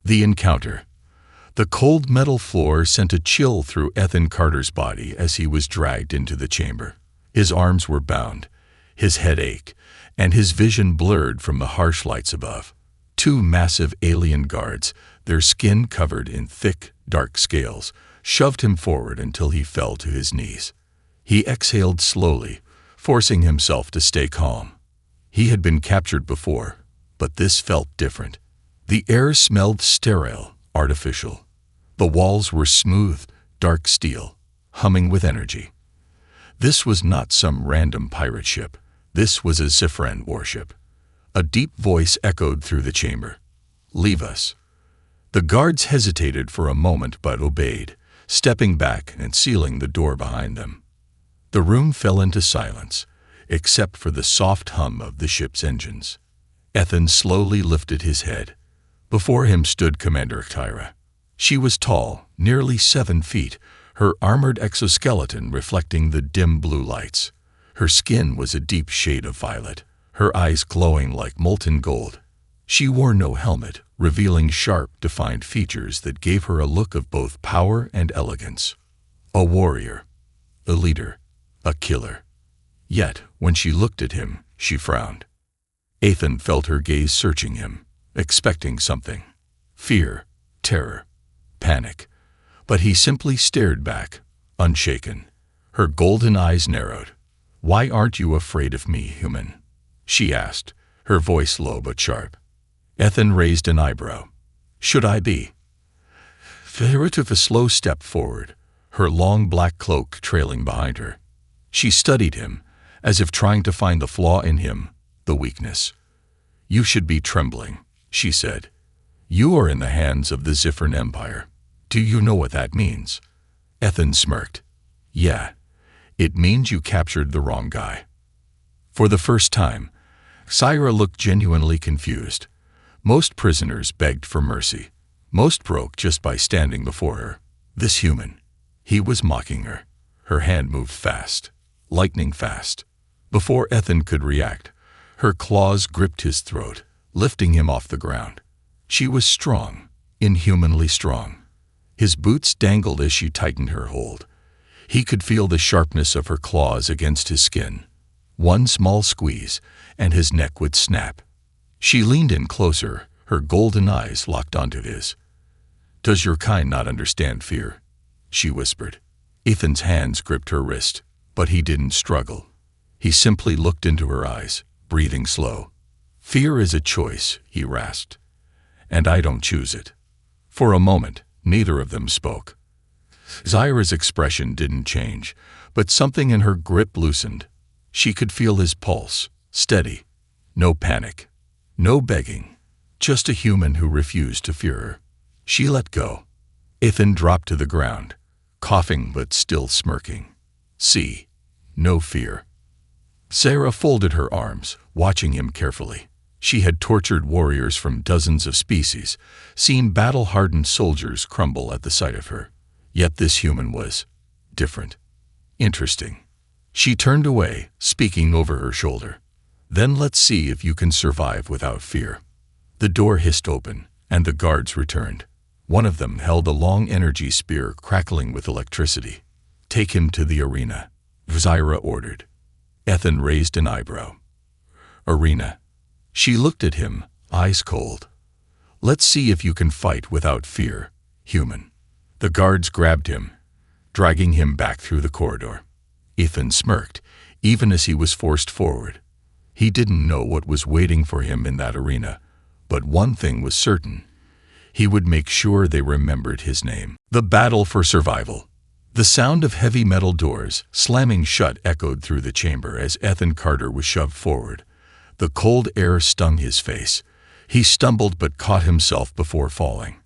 The encounter. The cold metal floor sent a chill through Ethan Carter's body as he was dragged into the chamber. His arms were bound, his head ached, and his vision blurred from the harsh lights above. Two massive alien guards, their skin covered in thick, dark scales, shoved him forward until he fell to his knees. He exhaled slowly, forcing himself to stay calm. He had been captured before, but this felt different. The air smelled sterile, artificial. The walls were smooth, dark steel, humming with energy. This was not some random pirate ship. This was a Zifran warship. A deep voice echoed through the chamber. "Leave us." The guards hesitated for a moment but obeyed, stepping back and sealing the door behind them. The room fell into silence, except for the soft hum of the ship's engines. Ethan slowly lifted his head. Before him stood Commander Tyra. She was tall, nearly 7 feet, her armored exoskeleton reflecting the dim blue lights. Her skin was a deep shade of violet, her eyes glowing like molten gold. She wore no helmet, revealing sharp, defined features that gave her a look of both power and elegance. A warrior, a leader, a killer. Yet, when she looked at him, she frowned. Ethan felt her gaze searching him, expecting something. Fear, terror, panic. But he simply stared back, unshaken. Her golden eyes narrowed. "Why aren't you afraid of me, human?" she asked, her voice low but sharp. Ethan raised an eyebrow. "Should I be?" Tyra took a slow step forward, her long black cloak trailing behind her. She studied him, as if trying to find the flaw in him, the weakness. "You should be trembling," she said. "You are in the hands of the Zifran Empire. Do you know what that means?" Ethan smirked. "Yeah, it means you captured the wrong guy." For the first time, Tyra looked genuinely confused. Most prisoners begged for mercy. Most broke just by standing before her. This human, he was mocking her. Her hand moved fast, lightning fast. Before Ethan could react, her claws gripped his throat, lifting him off the ground. She was strong, inhumanly strong. His boots dangled as she tightened her hold. He could feel the sharpness of her claws against his skin. One small squeeze, and his neck would snap. She leaned in closer, her golden eyes locked onto his. "Does your kind not understand fear?" she whispered. Ethan's hands gripped her wrist, but he didn't struggle. He simply looked into her eyes, breathing slow. "Fear is a choice," he rasped, "and I don't choose it." For a moment, neither of them spoke. Tyra's expression didn't change, but something in her grip loosened. She could feel his pulse, steady. No panic, no begging, just a human who refused to fear her. She let go. Ethan dropped to the ground, coughing but still smirking. "See, no fear." Sarah folded her arms, watching him carefully. She had tortured warriors from dozens of species, seen battle-hardened soldiers crumble at the sight of her. Yet this human was different, interesting. She turned away, speaking over her shoulder. "Then let's see if you can survive without fear." The door hissed open, and the guards returned. One of them held a long energy spear crackling with electricity. "Take him to the arena," Tyra ordered. Ethan raised an eyebrow. "Arena?" She looked at him, eyes cold. "Let's see if you can fight without fear, human." The guards grabbed him, dragging him back through the corridor. Ethan smirked, even as he was forced forward. He didn't know what was waiting for him in that arena, but one thing was certain. He would make sure they remembered his name. The battle for survival. The sound of heavy metal doors slamming shut echoed through the chamber as Ethan Carter was shoved forward. The cold air stung his face. He stumbled but caught himself before falling.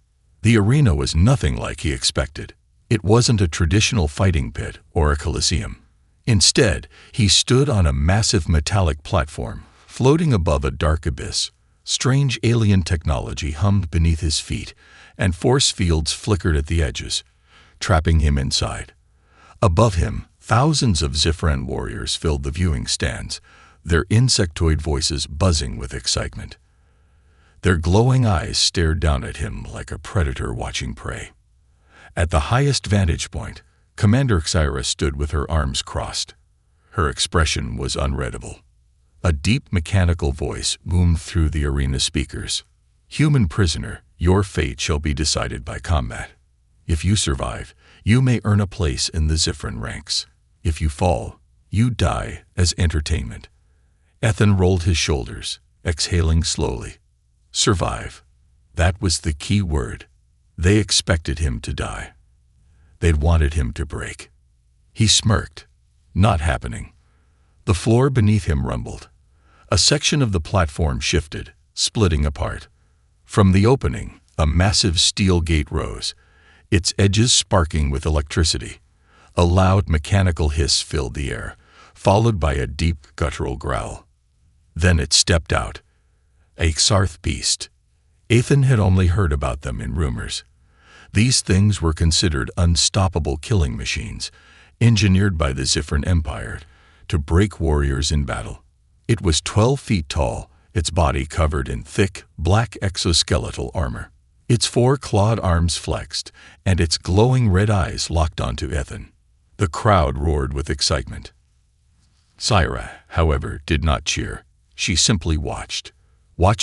The arena was nothing like he expected. It wasn't a traditional fighting pit or a coliseum. Instead, he stood on a massive metallic platform, floating above a dark abyss. Strange alien technology hummed beneath his feet, and force fields flickered at the edges, trapping him inside. Above him, thousands of Zifran warriors filled the viewing stands, their insectoid voices buzzing with excitement. Their glowing eyes stared down at him like a predator watching prey. At the highest vantage point, Commander Xyra stood with her arms crossed. Her expression was unreadable. A deep mechanical voice boomed through the arena speakers. "Human prisoner, your fate shall be decided by combat. If you survive, you may earn a place in the Zifrin ranks. If you fall, you die as entertainment." Ethan rolled his shoulders, exhaling slowly. Survive. That was the key word. They expected him to die. They'd wanted him to break. He smirked. Not happening. The floor beneath him rumbled. A section of the platform shifted, splitting apart. From the opening, a massive steel gate rose, its edges sparking with electricity. A loud mechanical hiss filled the air, followed by a deep guttural growl. Then it stepped out. A Xarth beast. Ethan had only heard about them in rumors. These things were considered unstoppable killing machines, engineered by the Zifrin Empire to break warriors in battle. It was 12 feet tall, its body covered in thick, black exoskeletal armor. Its 4 clawed arms flexed, and its glowing red eyes locked onto Ethan. The crowd roared with excitement. Xyra, however, did not cheer. She simply watched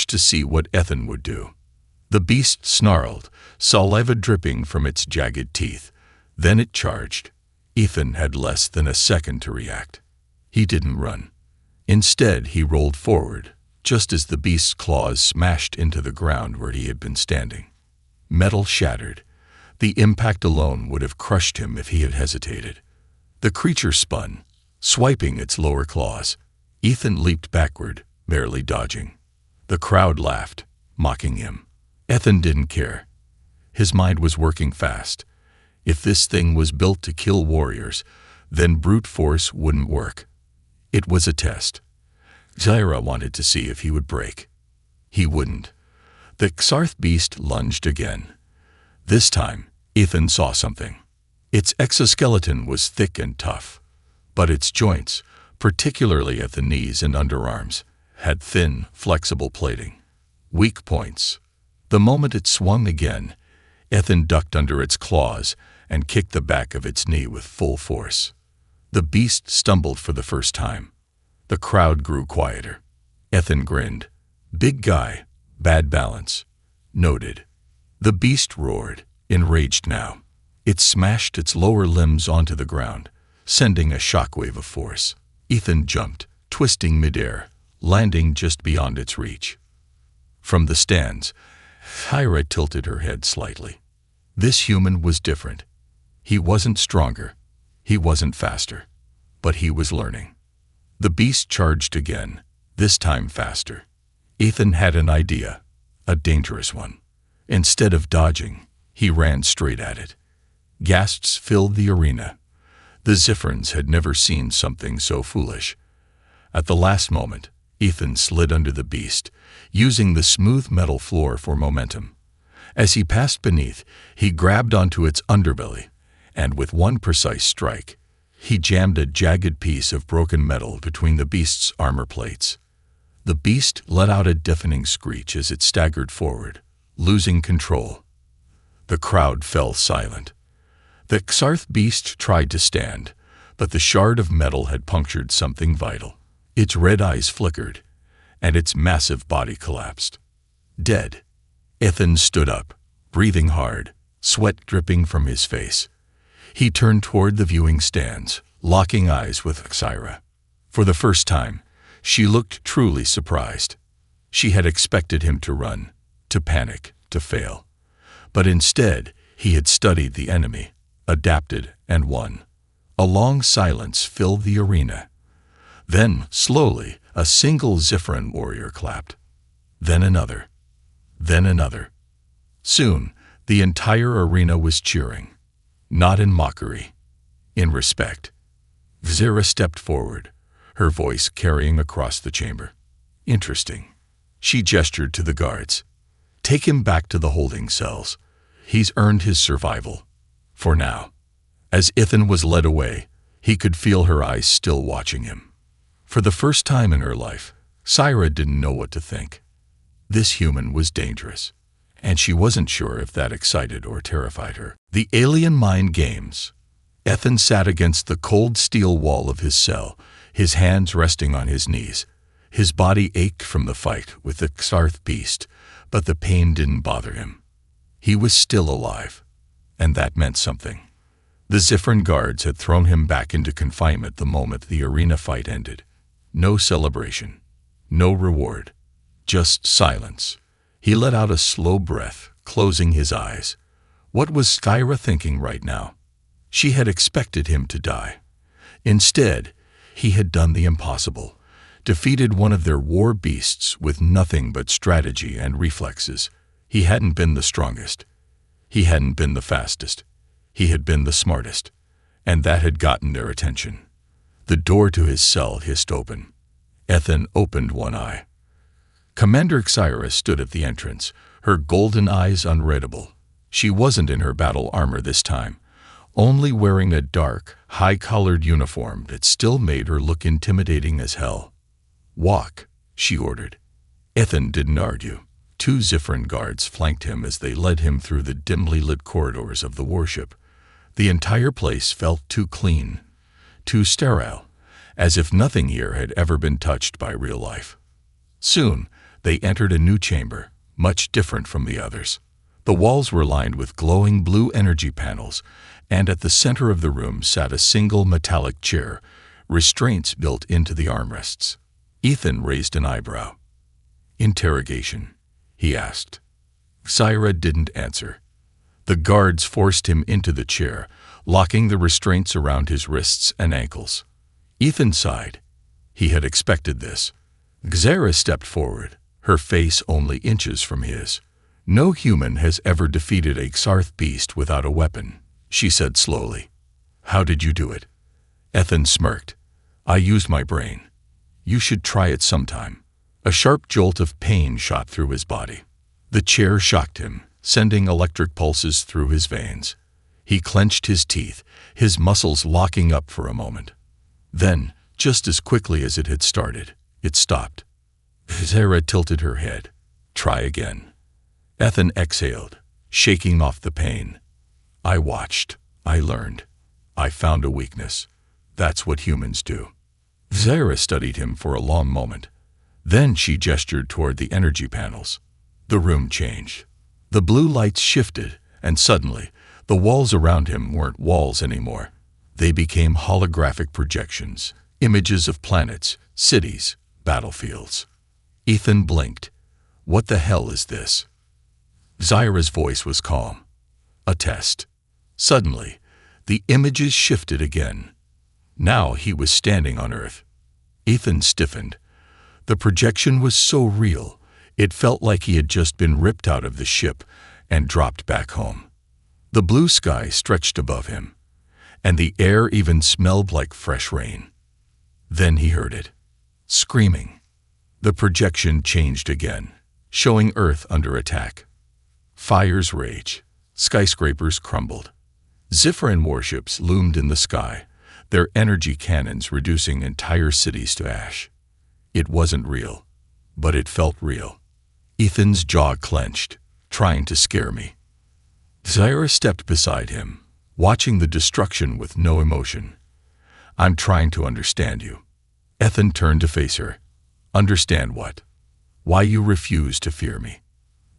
to see what Ethan would do. The beast snarled, saliva dripping from its jagged teeth. Then it charged. Ethan had less than a second to react. He didn't run. Instead, he rolled forward, just as the beast's claws smashed into the ground where he had been standing. Metal shattered. The impact alone would have crushed him if he had hesitated. The creature spun, swiping its lower claws. Ethan leaped backward, barely dodging. The crowd laughed, mocking him. Ethan didn't care. His mind was working fast. If this thing was built to kill warriors, then brute force wouldn't work. It was a test. Xyra wanted to see if he would break. He wouldn't. The Xarth beast lunged again. This time, Ethan saw something. Its exoskeleton was thick and tough, but its joints, particularly at the knees and underarms, had thin, flexible plating. Weak points. The moment it swung again, Ethan ducked under its claws and kicked the back of its knee with full force. The beast stumbled for the first time. The crowd grew quieter. Ethan grinned. Big guy, bad balance. Noted. The beast roared, enraged now. It smashed its lower limbs onto the ground, sending a shockwave of force. Ethan jumped, twisting midair, landing just beyond its reach. From the stands, Xyra tilted her head slightly. This human was different. He wasn't stronger. He wasn't faster. But he was learning. The beast charged again, this time faster. Ethan had an idea, a dangerous one. Instead of dodging, he ran straight at it. Gasps filled the arena. The Zifrins had never seen something so foolish. At the last moment, Ethan slid under the beast, using the smooth metal floor for momentum. As he passed beneath, he grabbed onto its underbelly, and with one precise strike, he jammed a jagged piece of broken metal between the beast's armor plates. The beast let out a deafening screech as it staggered forward, losing control. The crowd fell silent. The Xarth beast tried to stand, but the shard of metal had punctured something vital. Its red eyes flickered, and its massive body collapsed. Dead. Ethan stood up, breathing hard, sweat dripping from his face. He turned toward the viewing stands, locking eyes with Xyra. For the first time, she looked truly surprised. She had expected him to run, to panic, to fail. But instead, he had studied the enemy, adapted, and won. A long silence filled the arena. Then, slowly, a single Zifrin warrior clapped. Then another. Then another. Soon, the entire arena was cheering. Not in mockery, in respect. Xyra stepped forward, her voice carrying across the chamber. Interesting. She gestured to the guards. Take him back to the holding cells. He's earned his survival. For now. As Ethan was led away, he could feel her eyes still watching him. For the first time in her life, Xyra didn't know what to think. This human was dangerous, and she wasn't sure if that excited or terrified her. The alien mind games. Ethan sat against the cold steel wall of his cell, his hands resting on his knees. His body ached from the fight with the Xarth beast, but the pain didn't bother him. He was still alive, and that meant something. The Zifran guards had thrown him back into confinement the moment the arena fight ended. No celebration, no reward, just silence. He let out a slow breath, closing his eyes. What was Skyra thinking right now? She had expected him to die. Instead, he had done the impossible, defeated one of their war beasts with nothing but strategy and reflexes. He hadn't been the strongest. He hadn't been the fastest. He had been the smartest, and that had gotten their attention. The door to his cell hissed open. Ethan opened one eye. Commander Xyra stood at the entrance, her golden eyes unreadable. She wasn't in her battle armor this time, only wearing a dark, high-collared uniform that still made her look intimidating as hell. "Walk," she ordered. Ethan didn't argue. 2 Zifran guards flanked him as they led him through the dimly lit corridors of the warship. The entire place felt too clean, too sterile, as if nothing here had ever been touched by real life. Soon, they entered a new chamber, much different from the others. The walls were lined with glowing blue energy panels, and at the center of the room sat a single metallic chair, restraints built into the armrests. Ethan raised an eyebrow. "Interrogation?" he asked. Xyra didn't answer. The guards forced him into the chair, locking the restraints around his wrists and ankles. Ethan sighed. He had expected this. Xyra stepped forward, her face only inches from his. "No human has ever defeated a Xarth beast without a weapon," she said slowly. "How did you do it?" Ethan smirked. "I used my brain. You should try it sometime." A sharp jolt of pain shot through his body. The chair shocked him, sending electric pulses through his veins. He clenched his teeth, his muscles locking up for a moment. Then, just as quickly as it had started, it stopped. Xyra tilted her head. "Try again." Ethan exhaled, shaking off the pain. "I watched. I learned. I found a weakness. That's what humans do." Xyra studied him for a long moment. Then she gestured toward the energy panels. The room changed. The blue lights shifted, and suddenly, the walls around him weren't walls anymore. They became holographic projections, images of planets, cities, battlefields. Ethan blinked. "What the hell is this?" Xyra's voice was calm. "A test." Suddenly, the images shifted again. Now he was standing on Earth. Ethan stiffened. The projection was so real, it felt like he had just been ripped out of the ship and dropped back home. The blue sky stretched above him, and the air even smelled like fresh rain. Then he heard it. Screaming. The projection changed again, showing Earth under attack. Fires raged. Skyscrapers crumbled. Zifran warships loomed in the sky, their energy cannons reducing entire cities to ash. It wasn't real, but it felt real. Ethan's jaw clenched, trying to scare me. Xyra stepped beside him, watching the destruction with no emotion. "I'm trying to understand you." Ethan turned to face her. "Understand what?" "Why you refuse to fear me."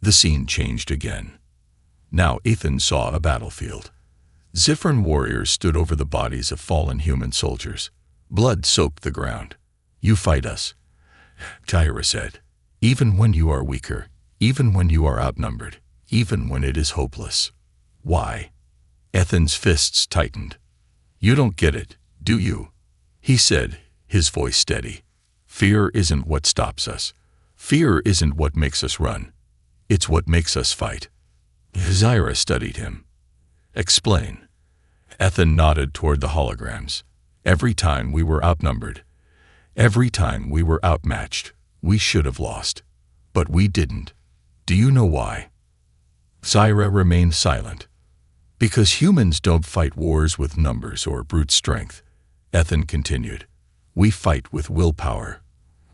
The scene changed again. Now Ethan saw a battlefield. Zifran warriors stood over the bodies of fallen human soldiers. Blood soaked the ground. "You fight us," Xyra said. "Even when you are weaker, even when you are outnumbered, even when it is hopeless." "Why?" Ethan's fists tightened. "You don't get it, do you?" he said, his voice steady. "Fear isn't what stops us. Fear isn't what makes us run. It's what makes us fight." Xyra studied him. "Explain." Ethan nodded toward the holograms. "Every time we were outnumbered, every time we were outmatched, we should have lost. But we didn't. Do you know why?" Xyra remained silent. "Because humans don't fight wars with numbers or brute strength," Ethan continued. "We fight with willpower.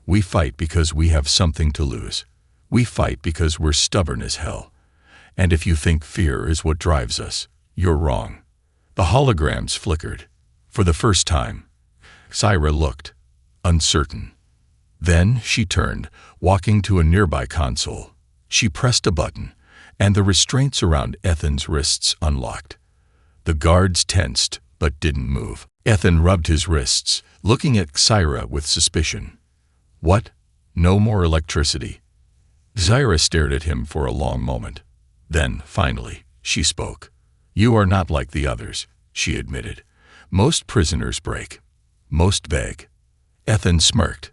We fight because we have something to lose. We fight because we're stubborn as hell. And if you think fear is what drives us, you're wrong. The holograms flickered. For the first time, Syra looked uncertain. Then she turned, walking to a nearby console. She pressed a button, and the restraints around Ethan's wrists unlocked. The guards tensed, but didn't move. Ethan rubbed his wrists, looking at Syra with suspicion. What? No more electricity? Syra stared at him for a long moment. Then, finally, she spoke. You are not like the others, she admitted. Most prisoners break. Most beg. Ethan smirked.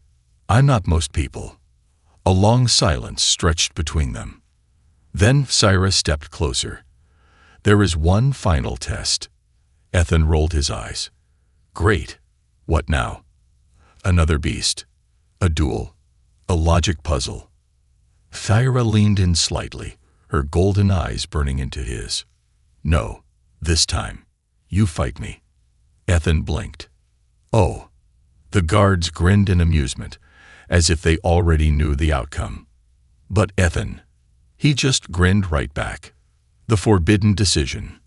I'm not most people. A long silence stretched between them. Then Syra stepped closer. There is one final test. Ethan rolled his eyes. Great. What now? Another beast. A duel. A logic puzzle. Syra leaned in slightly, her golden eyes burning into his. No, this time. You fight me. Ethan blinked. Oh. The guards grinned in amusement, as if they already knew the outcome. But Ethan, he just grinned right back. The forbidden decision.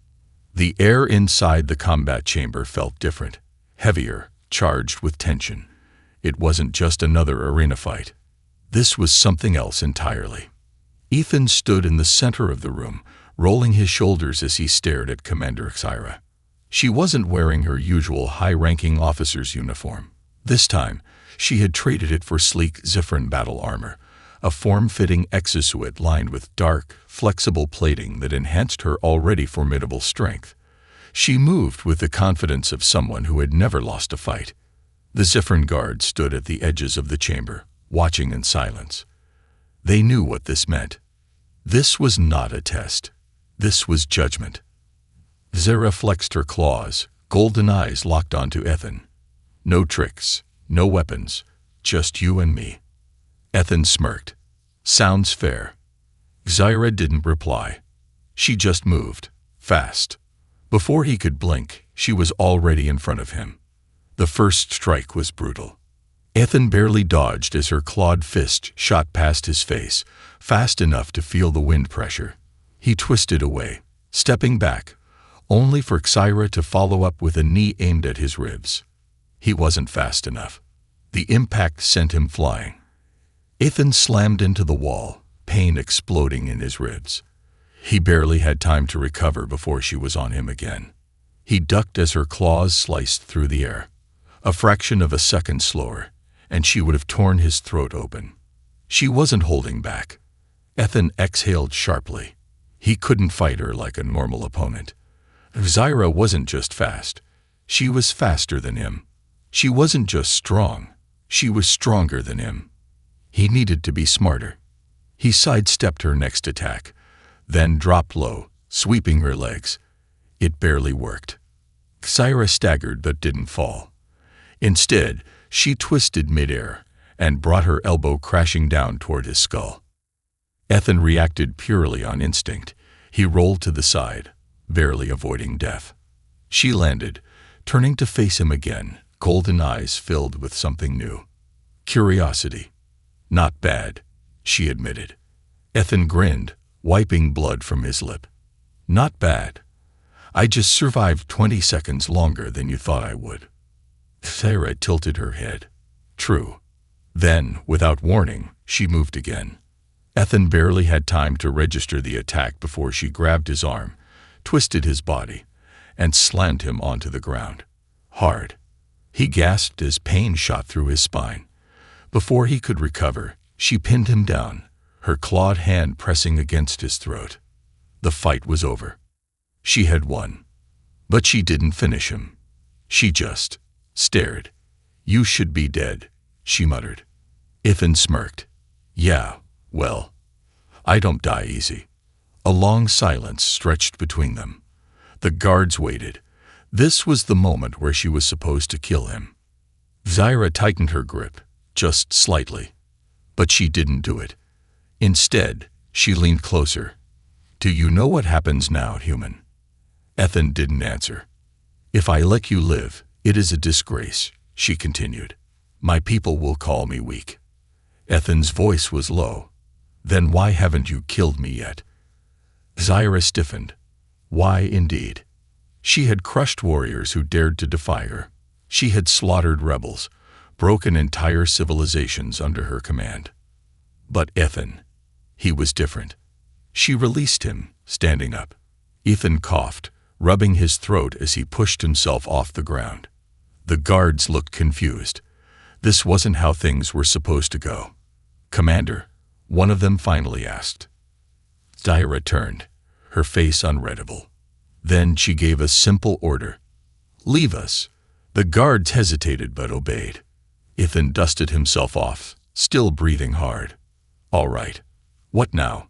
The air inside the combat chamber felt different, heavier, charged with tension. It wasn't just another arena fight. This was something else entirely. Ethan stood in the center of the room, rolling his shoulders as he stared at Commander Syra. She wasn't wearing her usual high-ranking officer's uniform. This time, she had traded it for sleek Zifrin battle armor, a form-fitting exosuit lined with dark, flexible plating that enhanced her already formidable strength. She moved with the confidence of someone who had never lost a fight. The Zifrin guards stood at the edges of the chamber, watching in silence. They knew what this meant. This was not a test. This was judgment. Syra flexed her claws, golden eyes locked onto Ethan. No tricks, no weapons, just you and me. Ethan smirked. Sounds fair. Syra didn't reply. She just moved, fast. Before he could blink, she was already in front of him. The first strike was brutal. Ethan barely dodged as her clawed fist shot past his face, fast enough to feel the wind pressure. He twisted away, stepping back, only for Syra to follow up with a knee aimed at his ribs. He wasn't fast enough. The impact sent him flying. Ethan slammed into the wall, pain exploding in his ribs. He barely had time to recover before she was on him again. He ducked as her claws sliced through the air. A fraction of a second slower, and she would have torn his throat open. She wasn't holding back. Ethan exhaled sharply. He couldn't fight her like a normal opponent. Syra wasn't just fast. She was faster than him. She wasn't just strong. She was stronger than him. He needed to be smarter. He sidestepped her next attack, then dropped low, sweeping her legs. It barely worked. Syra staggered but didn't fall. Instead, she twisted midair and brought her elbow crashing down toward his skull. Ethan reacted purely on instinct. He rolled to the side, barely avoiding death. She landed, turning to face him again, golden eyes filled with something new. Curiosity. Not bad, she admitted. Ethan grinned, wiping blood from his lip. Not bad. I just survived 20 seconds longer than you thought I would. Syra tilted her head. True. Then, without warning, she moved again. Ethan barely had time to register the attack before she grabbed his arm, twisted his body, and slammed him onto the ground. Hard. He gasped as pain shot through his spine. Before he could recover, she pinned him down, her clawed hand pressing against his throat. The fight was over. She had won. But she didn't finish him. She just stared. You should be dead, she muttered. Ethan smirked. Yeah, well, I don't die easy. A long silence stretched between them. The guards waited. This was the moment where she was supposed to kill him. Syra tightened her grip, just slightly. But she didn't do it. Instead, she leaned closer. Do you know what happens now, human? Ethan didn't answer. If I let you live, it is a disgrace, she continued. My people will call me weak. Ethan's voice was low. Then why haven't you killed me yet? Zyra stiffened. Why indeed? She had crushed warriors who dared to defy her. She had slaughtered rebels, broken entire civilizations under her command. But Ethan, he was different. She released him, standing up. Ethan coughed, rubbing his throat as he pushed himself off the ground. The guards looked confused. This wasn't how things were supposed to go. "Commander," one of them finally asked. Zyra turned, her face unreadable. Then she gave a simple order. "Leave us." The guards hesitated but obeyed. Ethan dusted himself off, still breathing hard. "All right. What now?"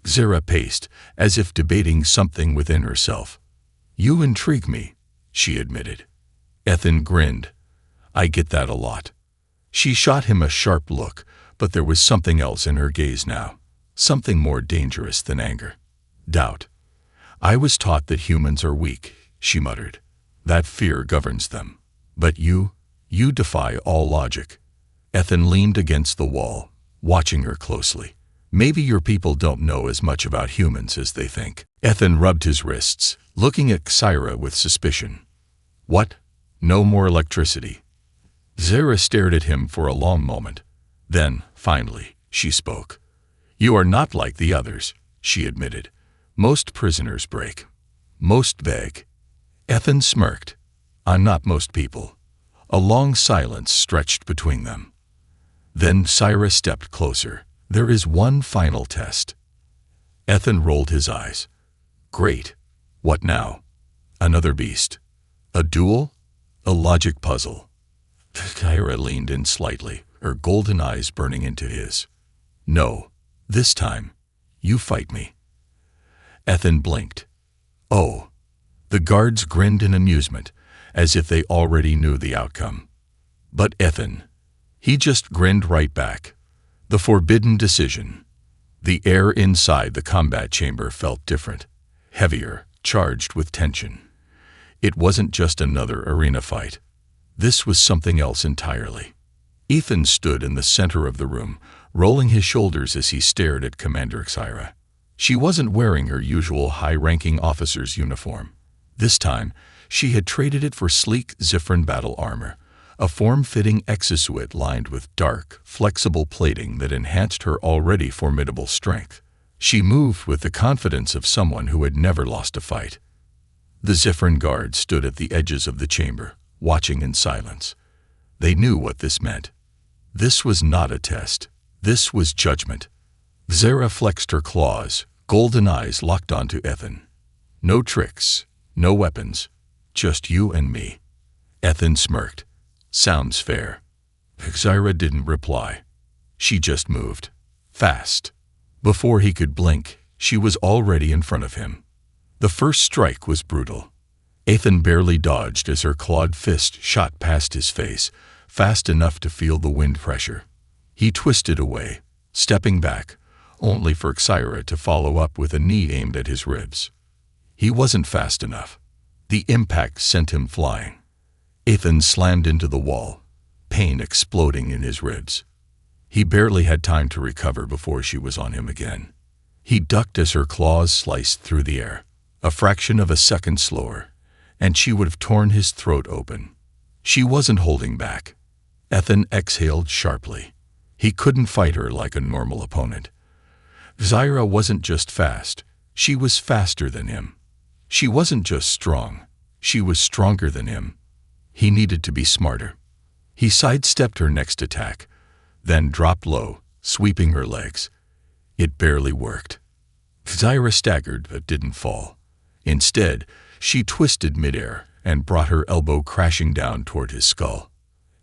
Zyra paced, as if debating something within herself. "You intrigue me," she admitted. Ethan grinned. "I get that a lot." She shot him a sharp look, but there was something else in her gaze now. Something more dangerous than anger. Doubt. "I was taught that humans are weak," she muttered. "That fear governs them. But you defy all logic." Ethan leaned against the wall, watching her closely. "Maybe your people don't know as much about humans as they think." Ethan rubbed his wrists, looking at Zyra with suspicion. "What? No more electricity?" Zyra stared at him for a long moment. Then, finally, she spoke. "You are not like the others," she admitted. "Most prisoners break. Most beg." Ethan smirked. "I'm not most people." A long silence stretched between them. Then Zyra stepped closer. "There is one final test." Ethan rolled his eyes. "Great. What now? Another beast? A duel? A logic puzzle?" Zyra leaned in slightly, her golden eyes burning into his. "No. This time, you fight me." Ethan blinked. "Oh." The guards grinned in amusement, as if they already knew the outcome. But Ethan, he just grinned right back. The forbidden decision. The air inside the combat chamber felt different, heavier, charged with tension. It wasn't just another arena fight. This was something else entirely. Ethan stood in the center of the room, rolling his shoulders as he stared at Commander Zyra. She wasn't wearing her usual high-ranking officer's uniform. This time, she had traded it for sleek Zifran battle armor, a form-fitting exosuit lined with dark, flexible plating that enhanced her already formidable strength. She moved with the confidence of someone who had never lost a fight. The Zifran guards stood at the edges of the chamber, watching in silence. They knew what this meant. This was not a test. This was judgment. Zyra flexed her claws, golden eyes locked onto Ethan. "No tricks, no weapons, just you and me." Ethan smirked. "Sounds fair." Zyra didn't reply. She just moved. Fast. Before he could blink, she was already in front of him. The first strike was brutal. Ethan barely dodged as her clawed fist shot past his face, fast enough to feel the wind pressure. He twisted away, stepping back, only for Zyra to follow up with a knee aimed at his ribs. He wasn't fast enough. The impact sent him flying. Ethan slammed into the wall, pain exploding in his ribs. He barely had time to recover before she was on him again. He ducked as her claws sliced through the air, a fraction of a second slower, and she would have torn his throat open. She wasn't holding back. Ethan exhaled sharply. He couldn't fight her like a normal opponent. Zyra wasn't just fast, she was faster than him. She wasn't just strong, she was stronger than him. He needed to be smarter. He sidestepped her next attack, then dropped low, sweeping her legs. It barely worked. Zyra staggered but didn't fall. Instead, she twisted midair and brought her elbow crashing down toward his skull.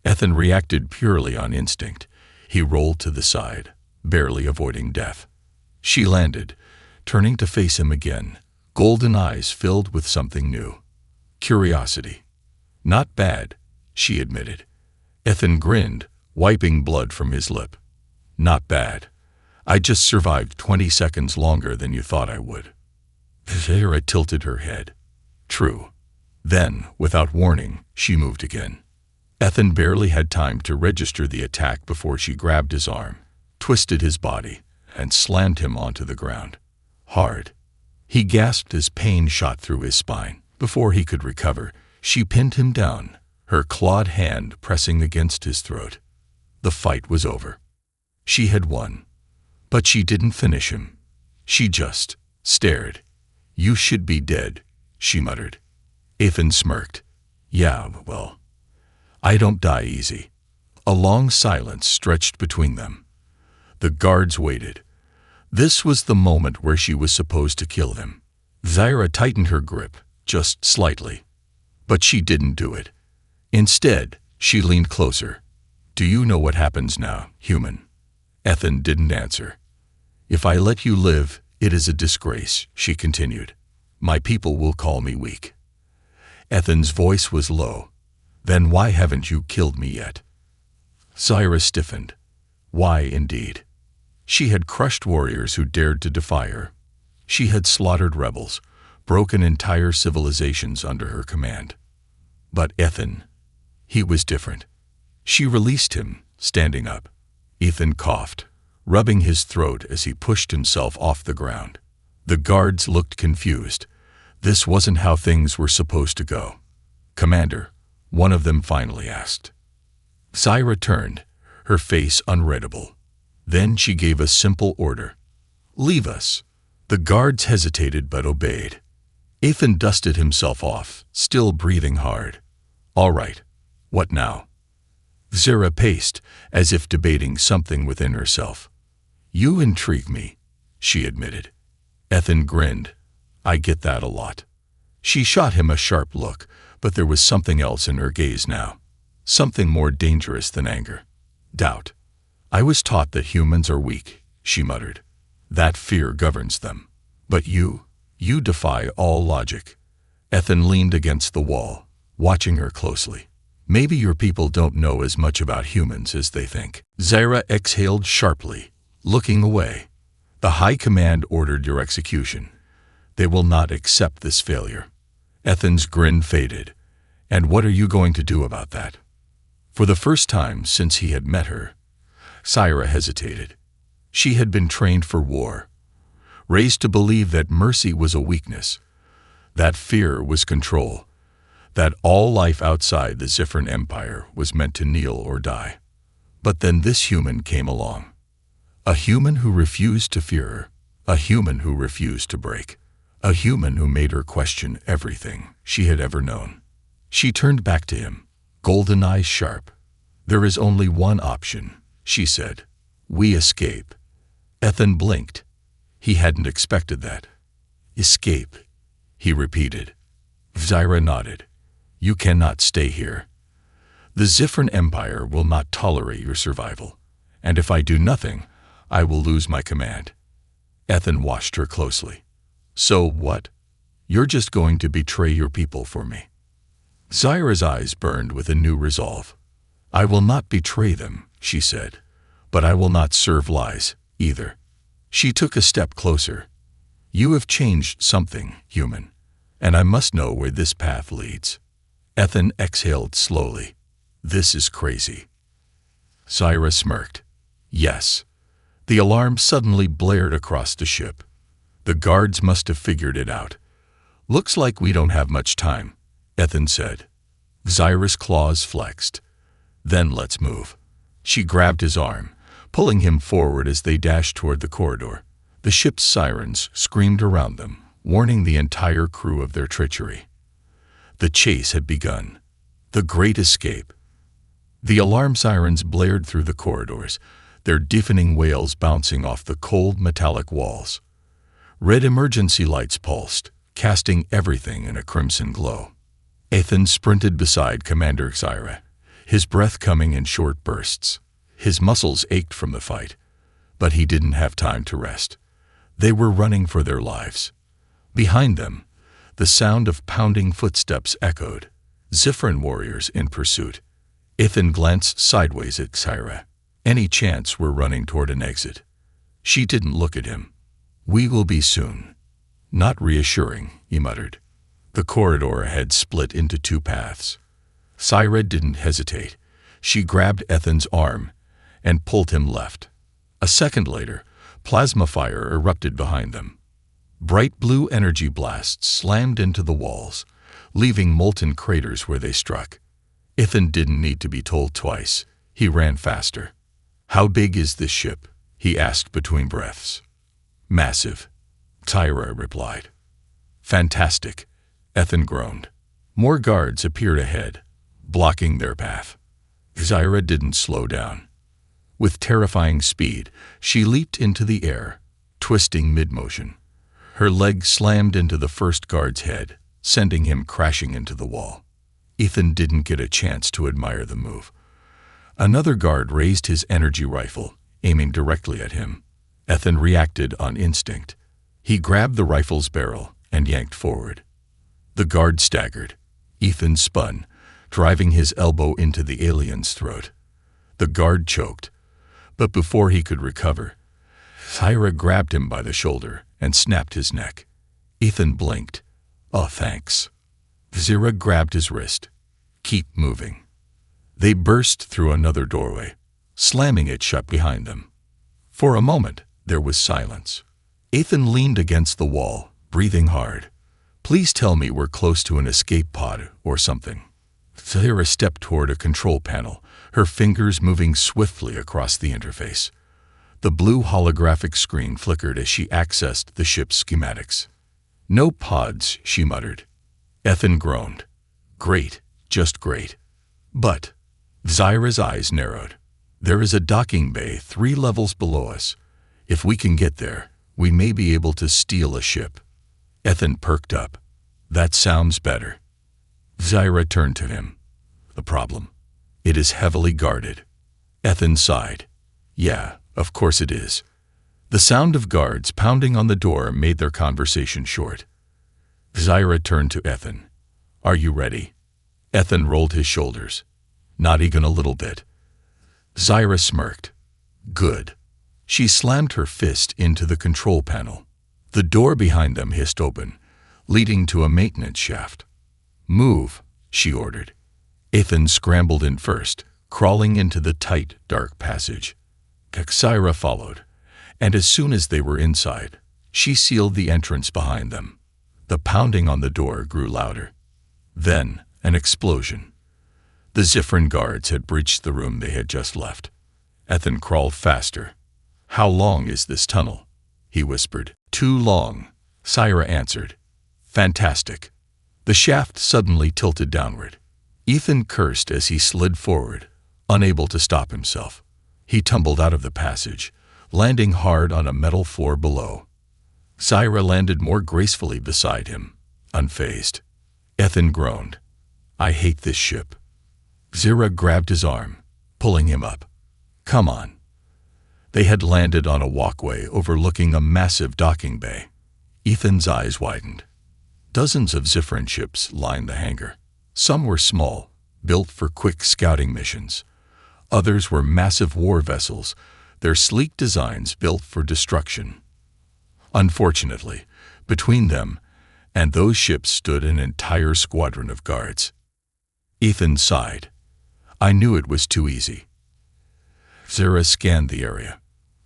Ethan reacted purely on instinct. He rolled to the side, barely avoiding death. She landed, turning to face him again, golden eyes filled with something new. Curiosity. "Not bad," she admitted. Ethan grinned, wiping blood from his lip. "Not bad. I just survived 20 seconds longer than you thought I would." Zyra tilted her head. "True." Then, without warning, she moved again. Ethan barely had time to register the attack before she grabbed his arm, twisted his body, and slammed him onto the ground. Hard. He gasped as pain shot through his spine. Before he could recover, she pinned him down, her clawed hand pressing against his throat. The fight was over. She had won. But she didn't finish him. She just stared. "You should be dead," she muttered. Ethan smirked. "Yeah, well, I don't die easy." A long silence stretched between them. The guards waited. This was the moment where she was supposed to kill him. Zaira tightened her grip, just slightly. But she didn't do it. Instead, she leaned closer. "Do you know what happens now, human?" Ethan didn't answer. "If I let you live, it is a disgrace," she continued. "My people will call me weak." Ethan's voice was low. "Then why haven't you killed me yet?" Zaira stiffened. Why, indeed? She had crushed warriors who dared to defy her. She had slaughtered rebels, broken entire civilizations under her command. But Ethan, he was different. She released him, standing up. Ethan coughed, rubbing his throat as he pushed himself off the ground. The guards looked confused. This wasn't how things were supposed to go. "Commander," one of them finally asked. Zaira turned, her face unreadable. Then she gave a simple order. "Leave us." The guards hesitated but obeyed. Ethan dusted himself off, still breathing hard. "All right. What now?" Zaira paced, as if debating something within herself. "You intrigue me," she admitted. Ethan grinned. "I get that a lot." She shot him a sharp look, but there was something else in her gaze now. Something more dangerous than anger. Doubt. "I was taught that humans are weak," she muttered. "That fear governs them. But you defy all logic." Ethan leaned against the wall, watching her closely. "Maybe your people don't know as much about humans as they think." Zaira exhaled sharply, looking away. "The High Command ordered your execution. They will not accept this failure." Ethan's grin faded. "And what are you going to do about that?" For the first time since he had met her, Zaira hesitated. She had been trained for war, raised to believe that mercy was a weakness, that fear was control, that all life outside the Zifran Empire was meant to kneel or die. But then this human came along. A human who refused to fear her, a human who refused to break, a human who made her question everything she had ever known. She turned back to him, golden eyes sharp. "There is only one option," she said. "We escape." Ethan blinked. He hadn't expected that. "Escape," he repeated. Zaira nodded. "You cannot stay here. The Zifran Empire will not tolerate your survival, and if I do nothing, I will lose my command." Ethan watched her closely. "So what? You're just going to betray your people for me?" Zaira's eyes burned with a new resolve. "I will not betray them," she said, "but I will not serve lies, either." She took a step closer. "You have changed something, human, and I must know where this path leads." Ethan exhaled slowly. "This is crazy." Zaira smirked. "Yes." The alarm suddenly blared across the ship. The guards must have figured it out. "Looks like we don't have much time," Ethan said. Zaira's claws flexed. "Then let's move." She grabbed his arm, pulling him forward as they dashed toward the corridor. The ship's sirens screamed around them, warning the entire crew of their treachery. The chase had begun. The great escape. The alarm sirens blared through the corridors, their deafening wails bouncing off the cold metallic walls. Red emergency lights pulsed, casting everything in a crimson glow. Ethan sprinted beside Commander Zaira, his breath coming in short bursts. His muscles ached from the fight, but he didn't have time to rest. They were running for their lives. Behind them, the sound of pounding footsteps echoed. Zifran warriors in pursuit. Ethan glanced sideways at Zaira. Any chance we're running toward an exit? She didn't look at him. "We will be soon." Not reassuring, he muttered. The corridor ahead split into two paths. Zaira didn't hesitate. She grabbed Ethan's arm and pulled him left. A second later, Plasma fire erupted behind them. Bright blue energy blasts slammed into the walls, leaving molten craters where they struck. Ethan didn't need to be told twice. He ran faster. "How big is this ship?" he asked between breaths. "Massive," Tyra replied. "Fantastic," Ethan groaned. More guards appeared ahead, blocking their path. Zyra didn't slow down. With terrifying speed, she leaped into the air, twisting mid-motion. Her leg slammed into the first guard's head, sending him crashing into the wall. Ethan didn't get a chance to admire the move. Another guard raised his energy rifle, aiming directly at him. Ethan reacted on instinct. He grabbed the rifle's barrel and yanked forward. The guard staggered. Ethan spun, driving his elbow into the alien's throat. The guard choked, but before he could recover, Tyra grabbed him by the shoulder and snapped his neck. Ethan blinked. "Oh, thanks." Zyra grabbed his wrist. "Keep moving." They burst through another doorway, slamming it shut behind them. For a moment, there was silence. Ethan leaned against the wall, breathing hard. "Please tell me we're close to an escape pod or something." Zyra stepped toward a control panel, her fingers moving swiftly across the interface. The blue holographic screen flickered as she accessed the ship's schematics. "No pods," she muttered. Ethan groaned. "Great, just great." "But," Zyra's eyes narrowed, "there is a docking bay 3 levels below us. If we can get there, we may be able to steal a ship." Ethan perked up. "That sounds better." Zyra turned to him. "The problem? It is heavily guarded." Ethan sighed. "Yeah, of course it is." The sound of guards pounding on the door made their conversation short. Zyra turned to Ethan. "Are you ready?" Ethan rolled his shoulders. "Not even a little bit." Zyra smirked. "Good." She slammed her fist into the control panel. The door behind them hissed open, leading to a maintenance shaft. "Move," she ordered. Ethan scrambled in first, crawling into the tight, dark passage. Zyra followed, and as soon as they were inside, she sealed the entrance behind them. The pounding on the door grew louder. Then, an explosion. The Zifrin guards had breached the room they had just left. Ethan crawled faster. "How long is this tunnel?" he whispered. "Too long," Zyra answered. "Fantastic." The shaft suddenly tilted downward. Ethan cursed as he slid forward, unable to stop himself. He tumbled out of the passage, landing hard on a metal floor below. Zyra landed more gracefully beside him, unfazed. Ethan groaned. "I hate this ship." Zyra grabbed his arm, pulling him up. "Come on." They had landed on a walkway overlooking a massive docking bay. Ethan's eyes widened. Dozens of Zifrin ships lined the hangar. Some were small, built for quick scouting missions. Others were massive war vessels, their sleek designs built for destruction. Unfortunately, between them and those ships stood an entire squadron of guards. Ethan sighed. "I knew it was too easy." Zyra scanned the area.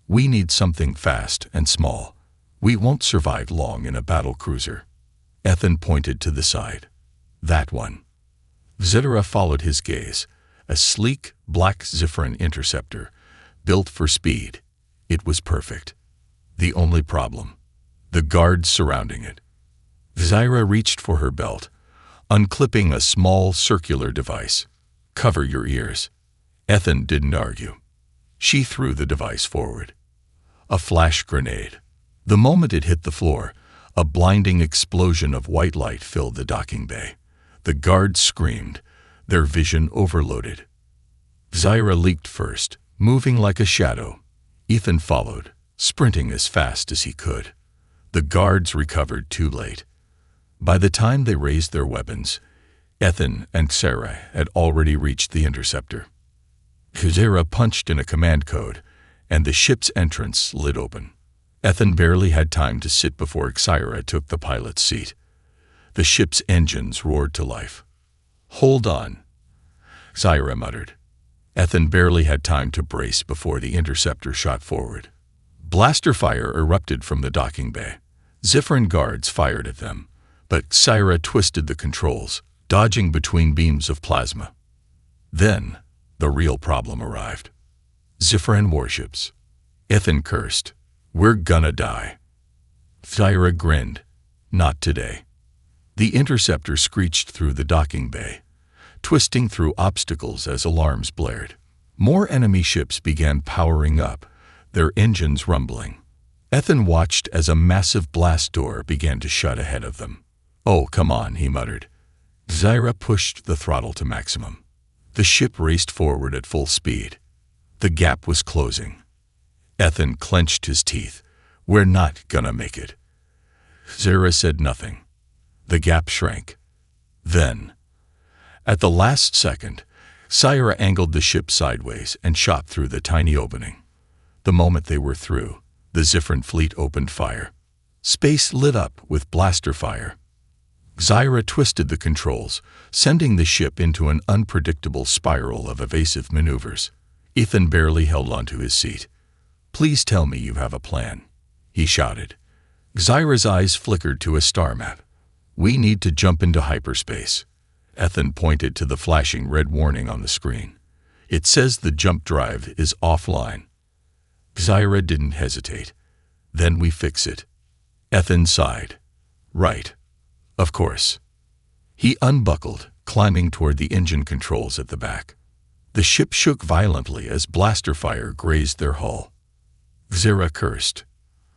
"We need something fast and small. We won't survive long in a battle cruiser." Ethan pointed to the side. "That one." Zyra followed his gaze, a sleek, black Zifrin interceptor, built for speed. It was perfect. The only problem, the guards surrounding it. Zyra reached for her belt, unclipping a small circular device. "Cover your ears." Ethan didn't argue. She threw the device forward. A flash grenade. The moment it hit the floor, a blinding explosion of white light filled the docking bay. The guards screamed, their vision overloaded. Zyra leaped first, moving like a shadow. Ethan followed, sprinting as fast as he could. The guards recovered too late. By the time they raised their weapons, Ethan and Sarah had already reached the interceptor. Zyra punched in a command code, and the ship's entrance slid open. Ethan barely had time to sit before Zyra took the pilot's seat. The ship's engines roared to life. "Hold on," Zyra muttered. Ethan barely had time to brace before the interceptor shot forward. Blaster fire erupted from the docking bay. Zifrin guards fired at them, but Xyra twisted the controls, dodging between beams of plasma. Then, the real problem arrived. Zifrin warships. Ethan cursed. "We're gonna die." Xyra grinned. "Not today." The interceptor screeched through the docking bay, twisting through obstacles as alarms blared. More enemy ships began powering up, their engines rumbling. Ethan watched as a massive blast door began to shut ahead of them. "Oh, come on," he muttered. Xyra pushed the throttle to maximum. The ship raced forward at full speed. The gap was closing. Ethan clenched his teeth. "We're not gonna make it." Xyra said nothing. The gap shrank. Then, at the last second, Xyra angled the ship sideways and shot through the tiny opening. The moment they were through, the Zifrin fleet opened fire. Space lit up with blaster fire. Xyra twisted the controls, sending the ship into an unpredictable spiral of evasive maneuvers. Ethan barely held onto his seat. "Please tell me you have a plan," he shouted. Xyra's eyes flickered to a star map. "We need to jump into hyperspace." Ethan pointed to the flashing red warning on the screen. "It says the jump drive is offline." Xyra didn't hesitate. "Then we fix it." Ethan sighed. "Right. Of course." He unbuckled, climbing toward the engine controls at the back. The ship shook violently as blaster fire grazed their hull. Xyra cursed.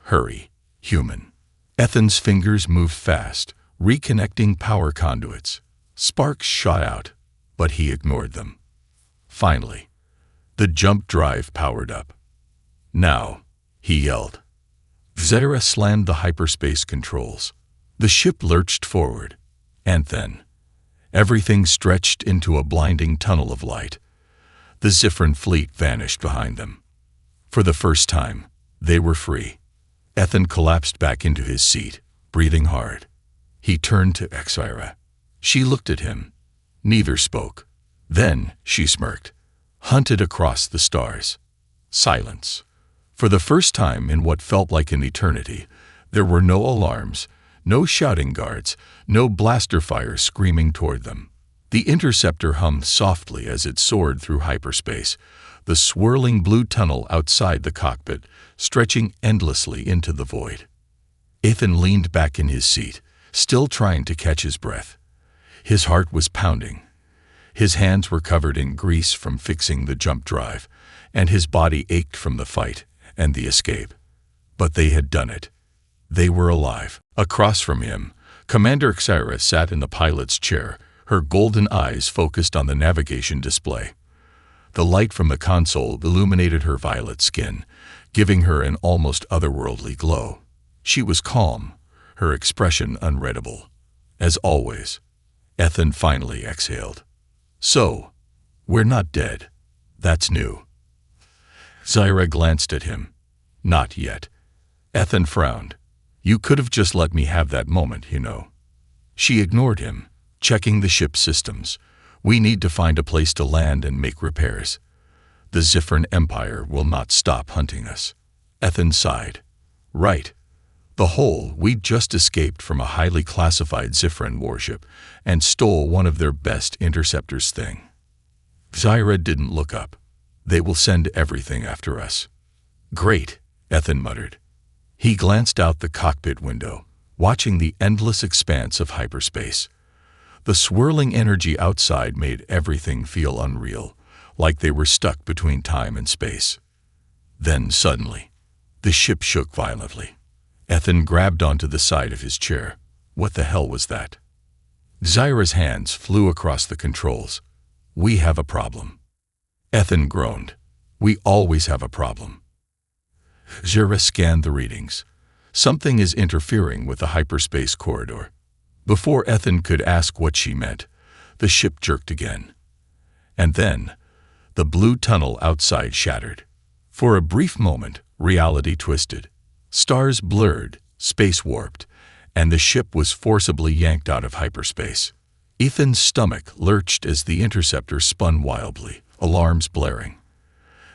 "Hurry, human." Ethan's fingers moved fast, reconnecting power conduits. Sparks shot out, but he ignored them. Finally, the jump drive powered up. "Now," he yelled. Xyra slammed the hyperspace controls. The ship lurched forward, and then, everything stretched into a blinding tunnel of light. The Zifrin fleet vanished behind them. For the first time, they were free. Ethan collapsed back into his seat, breathing hard. He turned to Xyra. She looked at him. Neither spoke. Then she smirked, hunted across the stars. Silence. For the first time in what felt like an eternity, there were no alarms, no shouting guards, no blaster fire screaming toward them. The interceptor hummed softly as it soared through hyperspace, the swirling blue tunnel outside the cockpit, stretching endlessly into the void. Ethan leaned back in his seat, still trying to catch his breath. His heart was pounding. His hands were covered in grease from fixing the jump drive, and his body ached from the fight and the escape. But they had done it. They were alive. Across from him, Commander Xyra sat in the pilot's chair, her golden eyes focused on the navigation display. The light from the console illuminated her violet skin, giving her an almost otherworldly glow. She was calm, her expression unreadable. As always, Ethan finally exhaled. "So, we're not dead. That's new." Xyra glanced at him. "Not yet." Ethan frowned. "You could have just let me have that moment, you know." She ignored him, checking the ship's systems. "We need to find a place to land and make repairs. The Zifrin Empire will not stop hunting us." Ethan sighed. "Right. The whole, we'd just escaped from a highly classified Zifrin warship and stole one of their best interceptors thing." Xyra didn't look up. "They will send everything after us." "Great," Ethan muttered. He glanced out the cockpit window, watching the endless expanse of hyperspace. The swirling energy outside made everything feel unreal, like they were stuck between time and space. Then suddenly, the ship shook violently. Ethan grabbed onto the side of his chair. What the hell was that? Xyra's hands flew across the controls. "We have a problem." Ethan groaned. "We always have a problem." Xyra scanned the readings. "Something is interfering with the hyperspace corridor." Before Ethan could ask what she meant, the ship jerked again. And then, the blue tunnel outside shattered. For a brief moment, reality twisted. Stars blurred, space warped, and the ship was forcibly yanked out of hyperspace. Ethan's stomach lurched as the interceptor spun wildly, alarms blaring.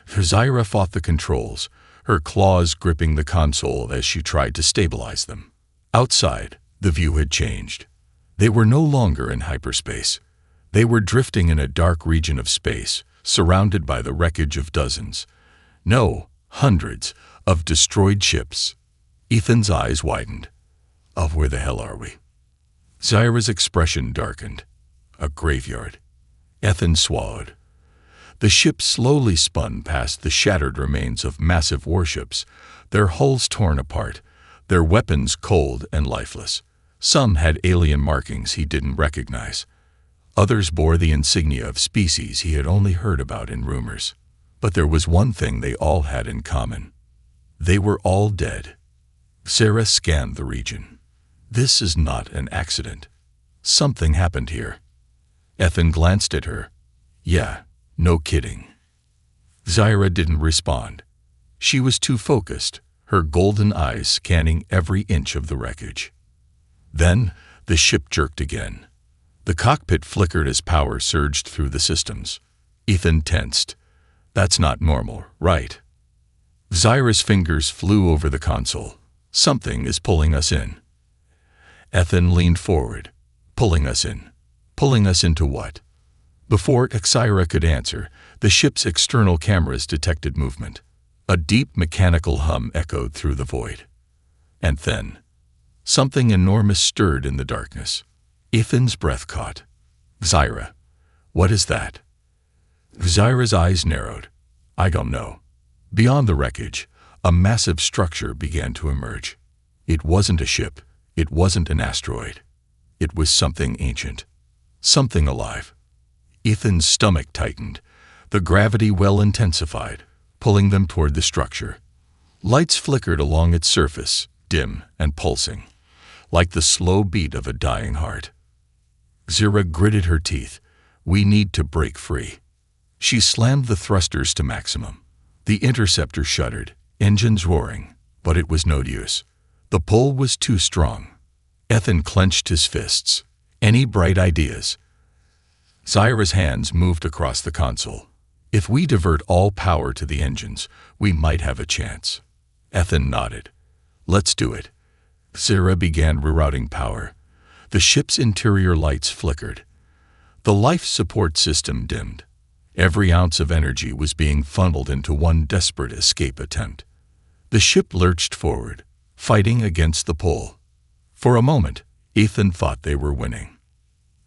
Xyra fought the controls, her claws gripping the console as she tried to stabilize them. Outside, the view had changed. They were no longer in hyperspace. They were drifting in a dark region of space, surrounded by the wreckage of dozens, no, hundreds, of destroyed ships. Ethan's eyes widened. Of where the hell are we? Zyra's expression darkened. A graveyard. Ethan swallowed. The ship slowly spun past the shattered remains of massive warships, their hulls torn apart, their weapons cold and lifeless. Some had alien markings he didn't recognize. Others bore the insignia of species he had only heard about in rumors. But there was one thing they all had in common. They were all dead. Sarah scanned the region. This is not an accident. Something happened here. Ethan glanced at her. Yeah, no kidding. Zyra didn't respond. She was too focused, her golden eyes scanning every inch of the wreckage. Then, the ship jerked again. The cockpit flickered as power surged through the systems. Ethan tensed. That's not normal, right? Zyra's fingers flew over the console. Something is pulling us in. Ethan leaned forward. Pulling us in. Pulling us into what? Before Zyra could answer, the ship's external cameras detected movement. A deep mechanical hum echoed through the void. And then, something enormous stirred in the darkness. Ethan's breath caught. Zyra, what is that? Zyra's eyes narrowed. I don't know. Beyond the wreckage, a massive structure began to emerge. It wasn't a ship. It wasn't an asteroid. It was something ancient. Something alive. Ethan's stomach tightened. The gravity well intensified, pulling them toward the structure. Lights flickered along its surface, dim and pulsing, like the slow beat of a dying heart. Zyra gritted her teeth. We need to break free. She slammed the thrusters to maximum. The interceptor shuddered, engines roaring, but it was no use. The pull was too strong. Ethan clenched his fists. Any bright ideas? Zyra's hands moved across the console. If we divert all power to the engines, we might have a chance. Ethan nodded. Let's do it. Zyra began rerouting power. The ship's interior lights flickered. The life support system dimmed. Every ounce of energy was being funneled into one desperate escape attempt. The ship lurched forward, fighting against the pull. For a moment, Ethan thought they were winning.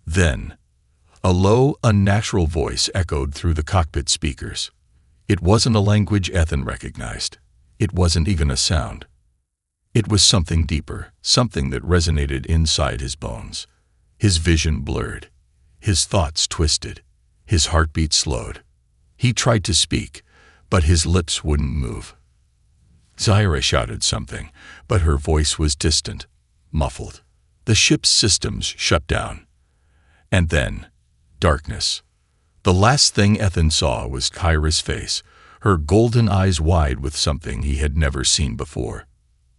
Then, a low, unnatural voice echoed through the cockpit speakers. It wasn't a language Ethan recognized. It wasn't even a sound. It was something deeper, something that resonated inside his bones. His vision blurred. His thoughts twisted. His heartbeat slowed. He tried to speak, but his lips wouldn't move. Zyra shouted something, but her voice was distant, muffled. The ship's systems shut down. And then, darkness. The last thing Ethan saw was Kyra's face, her golden eyes wide with something he had never seen before.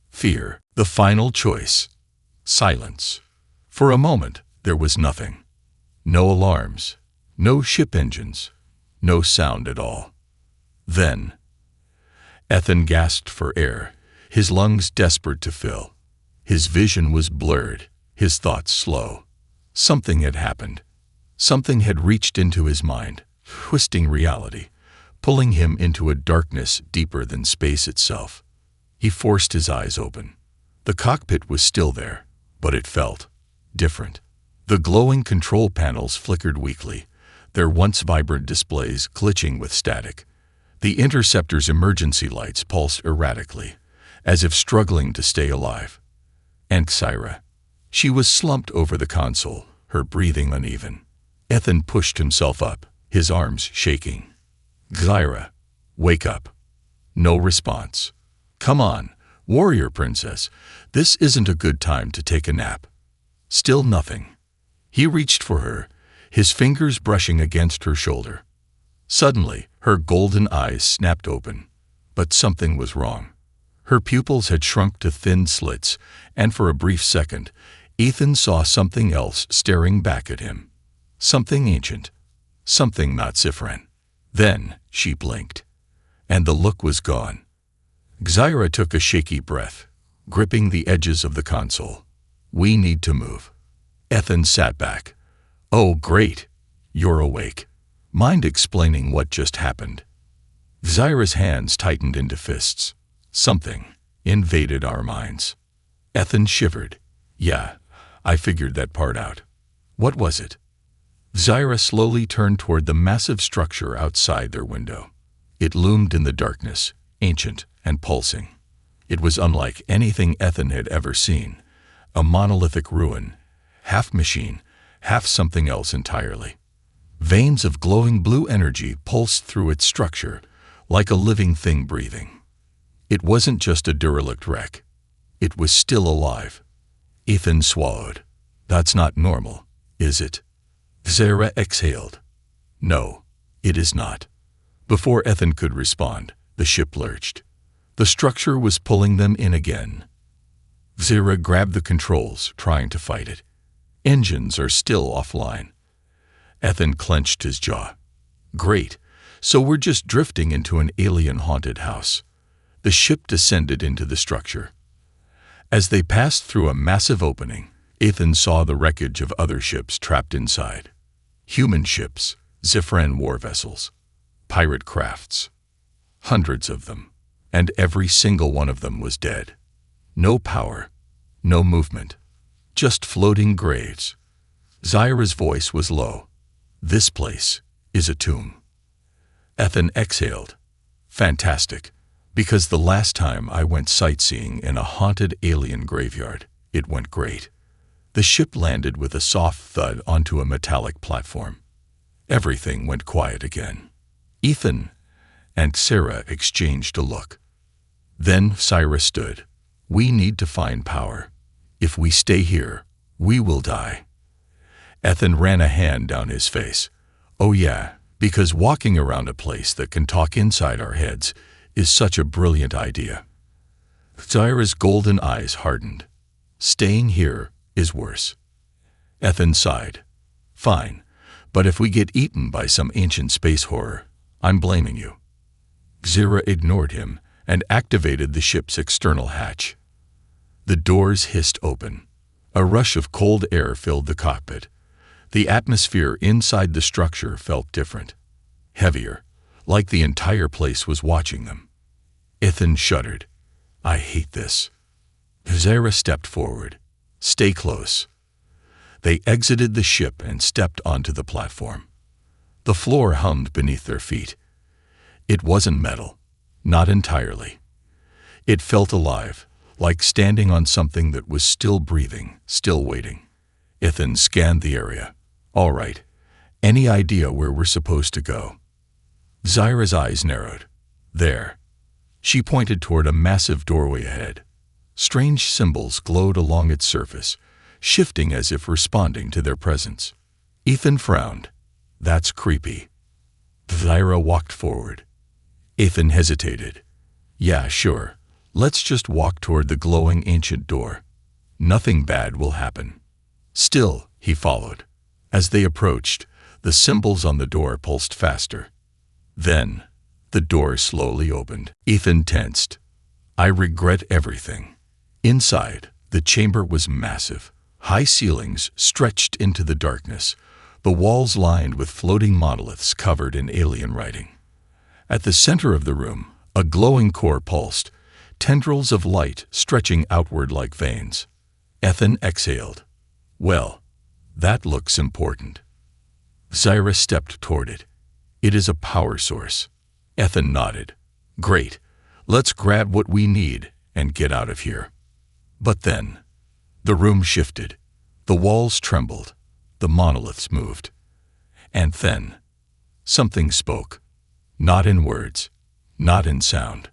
Fear, the final choice. Silence. For a moment, there was nothing. No alarms, no ship engines, no sound at all. Then, Ethan gasped for air, his lungs desperate to fill. His vision was blurred, his thoughts slow. Something had happened. Something had reached into his mind, twisting reality, pulling him into a darkness deeper than space itself. He forced his eyes open. The cockpit was still there, but it felt different. The glowing control panels flickered weakly, their once vibrant displays glitching with static. The interceptor's emergency lights pulsed erratically, as if struggling to stay alive. And Zyra. She was slumped over the console, her breathing uneven. Ethan pushed himself up, his arms shaking. Zyra, wake up. No response. Come on, warrior princess, this isn't a good time to take a nap. Still nothing. He reached for her, his fingers brushing against her shoulder. Suddenly, her golden eyes snapped open. But something was wrong. Her pupils had shrunk to thin slits, and for a brief second, Ethan saw something else staring back at him. Something ancient. Something not Cyphran. Then she blinked. And the look was gone. Xyra took a shaky breath, gripping the edges of the console. We need to move. Ethan sat back. Oh, great. You're awake. Mind explaining what just happened? Xyra's hands tightened into fists. Something invaded our minds. Ethan shivered. Yeah, I figured that part out. What was it? Xyra slowly turned toward the massive structure outside their window. It loomed in the darkness, ancient and pulsing. It was unlike anything Ethan had ever seen. A monolithic ruin, half machine, half something else entirely. Veins of glowing blue energy pulsed through its structure, like a living thing breathing. It wasn't just a derelict wreck. It was still alive. Ethan swallowed. That's not normal, is it? Xyra exhaled. No, it is not. Before Ethan could respond, the ship lurched. The structure was pulling them in again. Xyra grabbed the controls, trying to fight it. Engines are still offline. Ethan clenched his jaw. Great, so we're just drifting into an alien-haunted house. The ship descended into the structure. As they passed through a massive opening, Ethan saw the wreckage of other ships trapped inside. Human ships, Zifran war vessels, pirate crafts. Hundreds of them, and every single one of them was dead. No power, no movement, just floating graves. Xyra's voice was low. This place is a tomb. Ethan exhaled. Fantastic, because the last time I went sightseeing in a haunted alien graveyard, it went great. The ship landed with a soft thud onto a metallic platform. Everything went quiet again. Ethan and Sarah exchanged a look. Then Xyra stood. We need to find power. If we stay here, we will die. Ethan ran a hand down his face. Oh yeah, because walking around a place that can talk inside our heads is such a brilliant idea. Xyra's golden eyes hardened. Staying here is worse. Ethan sighed. Fine, but if we get eaten by some ancient space horror, I'm blaming you. Xyra ignored him and activated the ship's external hatch. The doors hissed open. A rush of cold air filled the cockpit. The atmosphere inside the structure felt different. Heavier, like the entire place was watching them. Ethan shuddered. I hate this. Xyra stepped forward. Stay close. They exited the ship and stepped onto the platform. The floor hummed beneath their feet. It wasn't metal, not entirely. It felt alive, like standing on something that was still breathing, still waiting. Ethan scanned the area. All right, any idea where we're supposed to go? Xyra's eyes narrowed. There. She pointed toward a massive doorway ahead. Strange symbols glowed along its surface, shifting as if responding to their presence. Ethan frowned. That's creepy. Xyra walked forward. Ethan hesitated. Yeah, sure. Let's just walk toward the glowing ancient door. Nothing bad will happen. Still, he followed. As they approached, the symbols on the door pulsed faster. Then, the door slowly opened. Ethan tensed. I regret everything. Inside, the chamber was massive. High ceilings stretched into the darkness, the walls lined with floating monoliths covered in alien writing. At the center of the room, a glowing core pulsed, tendrils of light stretching outward like veins. Ethan exhaled. Well, that looks important. Xyra stepped toward it. It is a power source. Ethan nodded. Great. Let's grab what we need and get out of here. But then, the room shifted. The walls trembled. The monoliths moved. And then, something spoke. Not in words, not in sound,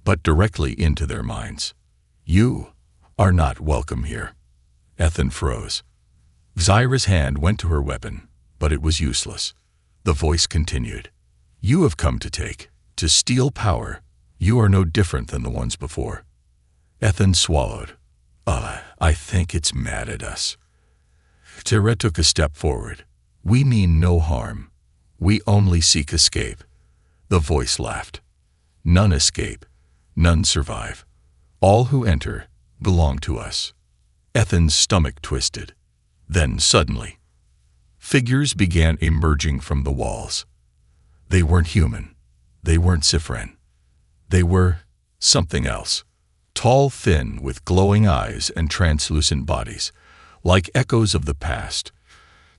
but directly into their minds. You are not welcome here. Ethan froze. Xyra's hand went to her weapon, but it was useless. The voice continued. You have come to steal power. You are no different than the ones before. Ethan swallowed. I think it's mad at us. Xyra took a step forward. We mean no harm. We only seek escape. The voice laughed. None escape. None survive. All who enter belong to us. Ethan's stomach twisted. Then suddenly, figures began emerging from the walls. They weren't human. They weren't Sifren. They were something else. Tall, thin, with glowing eyes and translucent bodies, like echoes of the past,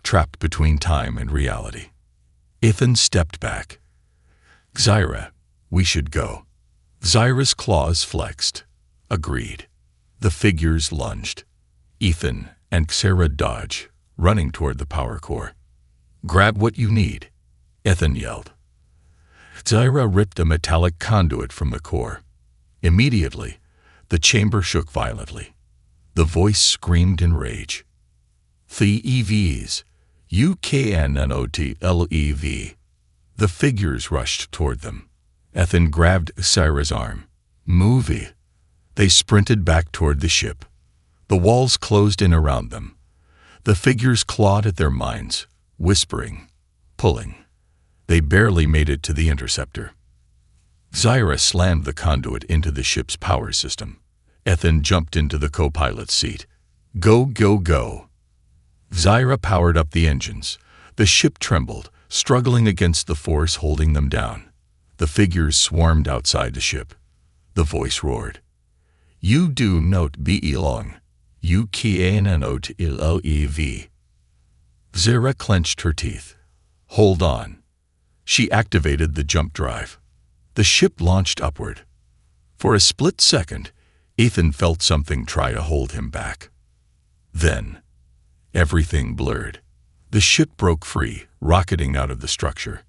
trapped between time and reality. Ethan stepped back. "Zyra, we should go." Zyra's claws flexed. Agreed. The figures lunged. Ethan and Xara dodge, running toward the power core. "Grab what you need," Ethan yelled. Zyra ripped a metallic conduit from the core. Immediately, the chamber shook violently. The voice screamed in rage. "The EVs, UKNNOTLEV." The figures rushed toward them. Ethan grabbed Zyra's arm. "Movie." They sprinted back toward the ship. The walls closed in around them. The figures clawed at their minds, whispering, pulling. They barely made it to the interceptor. Zyra slammed the conduit into the ship's power system. Ethan jumped into the co-pilot's seat. "Go, go, go." Zyra powered up the engines. The ship trembled, struggling against the force holding them down. The figures swarmed outside the ship. The voice roared. "You do not belong. UKNNOTLEV." Zyra clenched her teeth. "Hold on." She activated the jump drive. The ship launched upward. For a split second, Ethan felt something try to hold him back. Then, everything blurred. The ship broke free, rocketing out of the structure.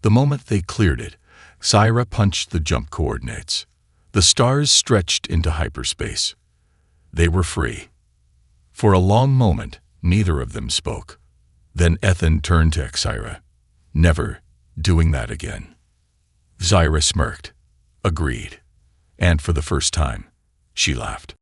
The moment they cleared it, Zyra punched the jump coordinates. The stars stretched into hyperspace. They were free. For a long moment, neither of them spoke. Then Ethan turned to Zyra. "Never doing that again." Zyra smirked. Agreed. And for the first time, she laughed.